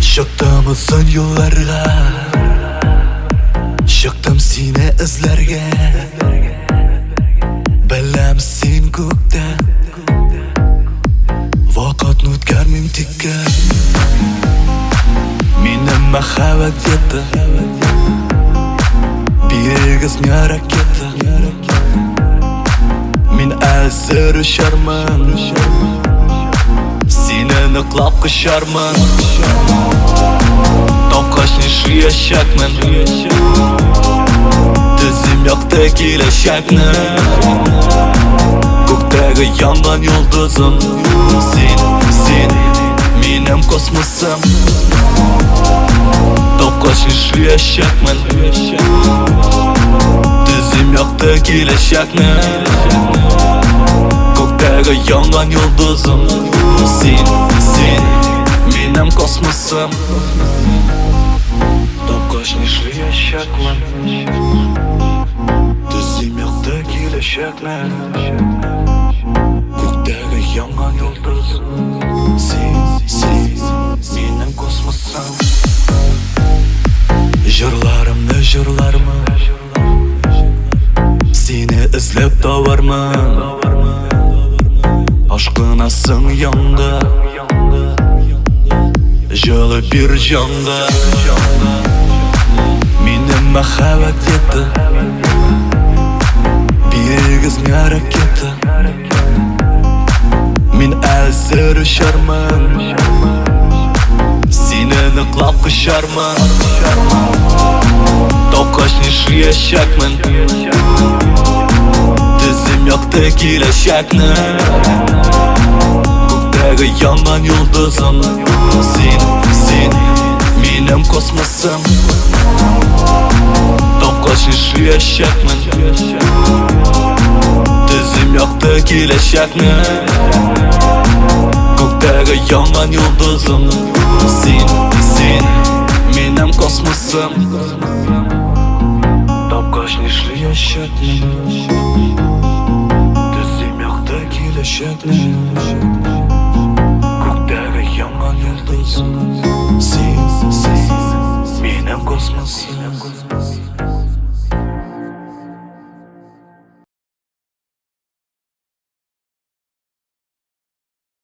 Şıktımızın yollarga, şıktım seni izlerge. Bilem sen gökte, vaqtni o'tkarmim tekka. Meni mahavat yetdi, bir harakatda. Men azrisharman, seni niqlab qisharman. Toqashni shu yashakman, tizim yoqda kelashakni. Ko'kdagi yongan yulduzim, sen menim kosmosim. Toqashni shu yashakman, tizim yoqda kelashakni. Ko'kdagi yongan yulduzim, sen menim kosmosim. Toqashni shu yashakman, tizim yoqda kelashakni. Ko'kdagi yongan yulduzim, sen menim kosmosim. Jırlarimni jırlarman, seni izlab tovarman. Aşkınasın yonda, jılı bir jonda. Meni mahavat yetdi, bir harakatda. Men azrisharman, seni niqlab qisharman. Toqashni shu yashakman, tizim yoqda kelashakni. Ko'kdagi yongan yulduzim, sen menim kosmosim. Toqashni shu yashakman, tizim yoqda kelashakni. Ko'kdagi yongan yulduzim, sen menim kosmosim. Toqashni shu yashakman, tizim yoqda kelashakni. Ko'kdagi yongan yulduzim, sen menim kosmosim.